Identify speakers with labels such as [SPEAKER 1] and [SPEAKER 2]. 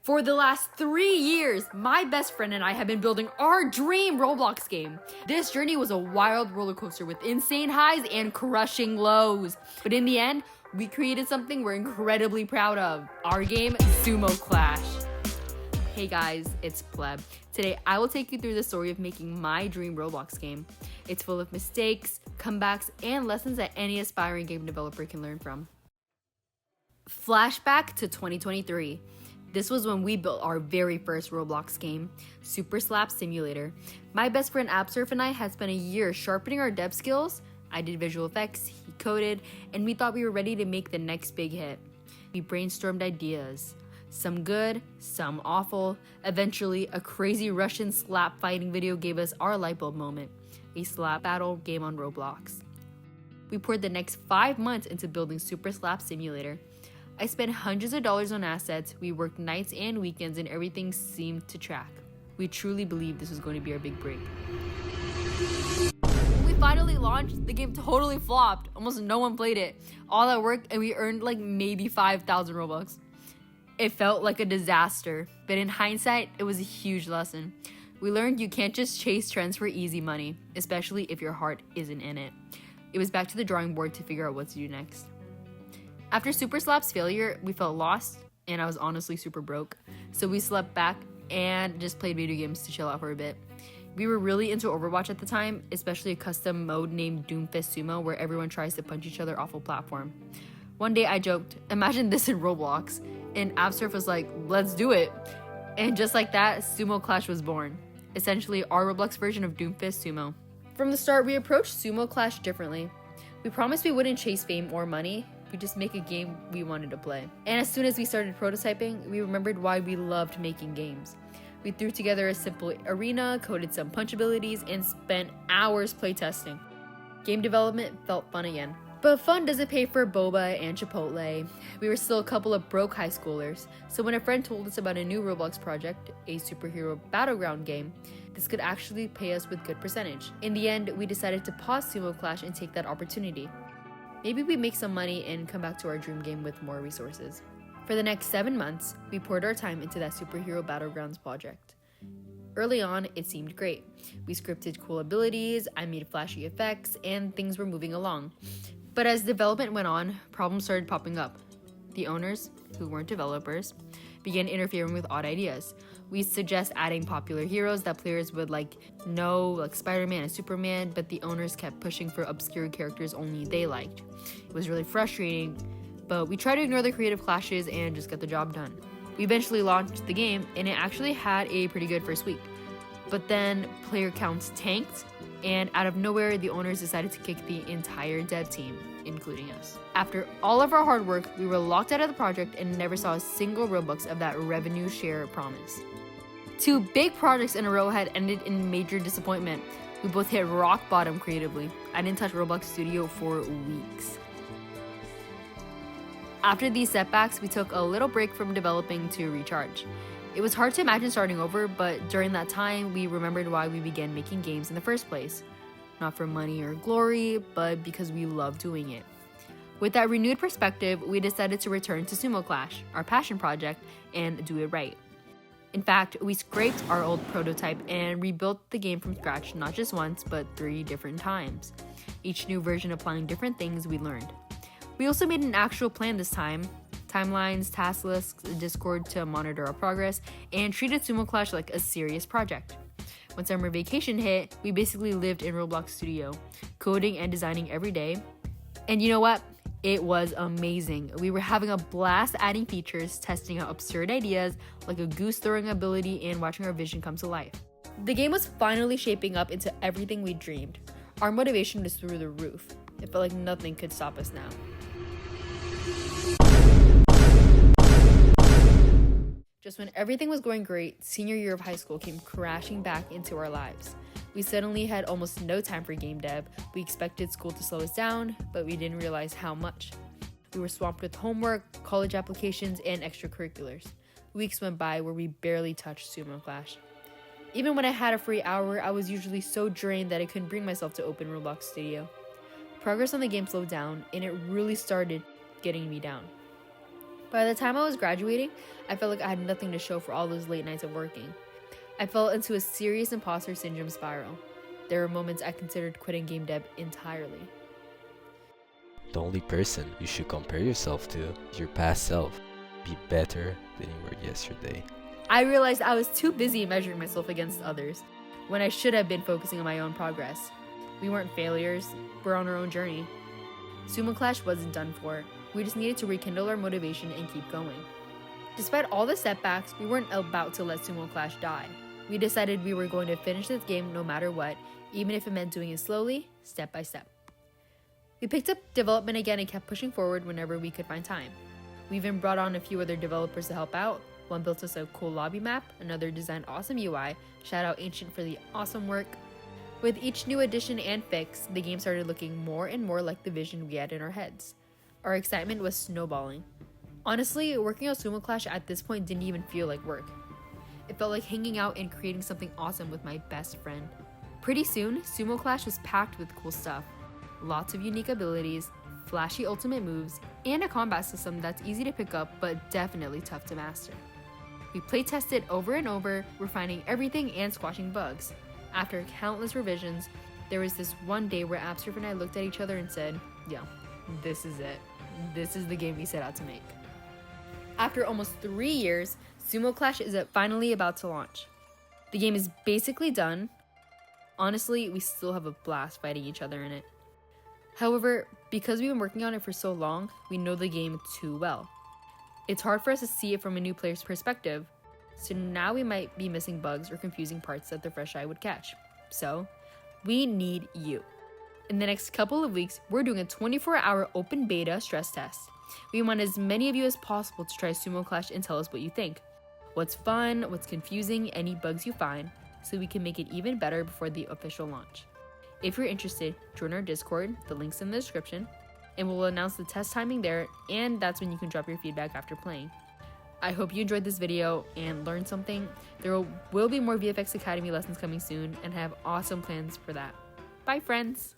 [SPEAKER 1] For the last 3 years, my best friend and I have been building our dream Roblox game. This journey was a wild roller coaster with insane highs and crushing lows. But in the end, we created something we're incredibly proud of. Our game, SumoClash. Hey guys, it's Pleb. Today, I will take you through the story of making my dream Roblox game. It's full of mistakes, comebacks, and lessons that any aspiring game developer can learn from. Flashback to 2023. This was when we built our very first Roblox game, Super Slap Simulator. My best friend Absurf and I had spent a year sharpening our dev skills. I did visual effects, he coded, and we thought we were ready to make the next big hit. We brainstormed ideas, some good, some awful. Eventually, a crazy Russian slap fighting video gave us our light bulb moment, a slap battle game on Roblox. We poured the next 5 months into building Super Slap Simulator. I spent hundreds of dollars on assets, we worked nights and weekends, and everything seemed to track. We truly believed this was going to be our big break. When we finally launched, the game totally flopped. Almost no one played it. All that work and we earned like maybe 5,000 Robux. It felt like a disaster, but in hindsight, it was a huge lesson. We learned you can't just chase trends for easy money, especially if your heart isn't in it. It was back to the drawing board to figure out what to do next. After Super Slap's failure, we felt lost, and I was honestly super broke. So we slept back and just played video games to chill out for a bit. We were really into Overwatch at the time, especially a custom mode named Doomfist Sumo where everyone tries to punch each other off a platform. One day I joked, imagine this in Roblox, and Absurf was like, let's do it. And just like that, SumoClash was born. Essentially our Roblox version of Doomfist Sumo. From the start, we approached SumoClash differently. We promised we wouldn't chase fame or money. We just make a game we wanted to play. And as soon as we started prototyping, we remembered why we loved making games. We threw together a simple arena, coded some punch abilities, and spent hours playtesting. Game development felt fun again. But fun doesn't pay for boba and Chipotle. We were still a couple of broke high schoolers, so when a friend told us about a new Roblox project, a superhero battleground game, this could actually pay us with good percentage. In the end, we decided to pause SumoClash and take that opportunity. Maybe we make some money and come back to our dream game with more resources. For the next 7 months, we poured our time into that superhero battlegrounds project. Early on, it seemed great. We scripted cool abilities, I made flashy effects, and things were moving along. But as development went on, problems started popping up. The owners, who weren't developers, began interfering with odd ideas. We suggest adding popular heroes that players would know, like Spider-Man and Superman, but the owners kept pushing for obscure characters only they liked. It was really frustrating, but we tried to ignore the creative clashes and just get the job done. We eventually launched the game, and it actually had a pretty good first week. But then player counts tanked, and out of nowhere, the owners decided to kick the entire dev team, including us. After all of our hard work, we were locked out of the project and never saw a single Robux of that revenue share promise. 2 big projects in a row had ended in major disappointment. We both hit rock bottom creatively. I didn't touch Roblox Studio for weeks. After these setbacks, we took a little break from developing to recharge. It was hard to imagine starting over, but during that time, we remembered why we began making games in the first place. Not for money or glory, but because we love doing it. With that renewed perspective, we decided to return to SumoClash, our passion project, and do it right. In fact, we scraped our old prototype and rebuilt the game from scratch not just once, but 3 different times. Each new version applying different things we learned. We also made an actual plan this time. Timelines, task lists, a Discord to monitor our progress, and treated SumoClash like a serious project. When summer vacation hit, we basically lived in Roblox Studio, coding and designing every day. And you know what? It was amazing. We were having a blast adding features, testing out absurd ideas like a goose throwing ability, and watching our vision come to life. The game was finally shaping up into everything we dreamed. Our motivation was through the roof. It felt like nothing could stop us now. Just when everything was going great, senior year of high school came crashing back into our lives. We suddenly had almost no time for game dev. We expected school to slow us down, but we didn't realize how much. We were swamped with homework, college applications, and extracurriculars. Weeks went by where we barely touched SumoClash. Even when I had a free hour, I was usually so drained that I couldn't bring myself to open Roblox Studio. Progress on the game slowed down, and it really started getting me down. By the time I was graduating, I felt like I had nothing to show for all those late nights of working. I fell into a serious imposter syndrome spiral. There were moments I considered quitting game dev entirely.
[SPEAKER 2] The only person you should compare yourself to is your past self. Be better than you were yesterday.
[SPEAKER 1] I realized I was too busy measuring myself against others, when I should have been focusing on my own progress. We weren't failures, we're on our own journey. SumoClash wasn't done for. We just needed to rekindle our motivation and keep going. Despite all the setbacks, we weren't about to let SumoClash die. We decided we were going to finish this game no matter what, even if it meant doing it slowly, step by step. We picked up development again and kept pushing forward whenever we could find time. We even brought on a few other developers to help out. One built us a cool lobby map, another designed awesome UI, shout out Ancient for the awesome work. With each new addition and fix, the game started looking more and more like the vision we had in our heads. Our excitement was snowballing. Honestly, working on SumoClash at this point didn't even feel like work. It felt like hanging out and creating something awesome with my best friend. Pretty soon, SumoClash was packed with cool stuff. Lots of unique abilities, flashy ultimate moves, and a combat system that's easy to pick up but definitely tough to master. We playtested over and over, refining everything and squashing bugs. After countless revisions, there was this one day where Absurf and I looked at each other and said, yeah, this is it. This is the game we set out to make. After almost 3 years, SumoClash is finally about to launch. The game is basically done. Honestly, we still have a blast fighting each other in it. However, because we've been working on it for so long, we know the game too well. It's hard for us to see it from a new player's perspective, so now we might be missing bugs or confusing parts that the fresh eye would catch. So, we need you. In the next couple of weeks, we're doing a 24-hour open beta stress test. We want as many of you as possible to try SumoClash and tell us what you think. What's fun, what's confusing, any bugs you find, so we can make it even better before the official launch. If you're interested, join our Discord, the link's in the description, and we'll announce the test timing there, and that's when you can drop your feedback after playing. I hope you enjoyed this video and learned something. There will be more VFX Academy lessons coming soon, and I have awesome plans for that. Bye, friends!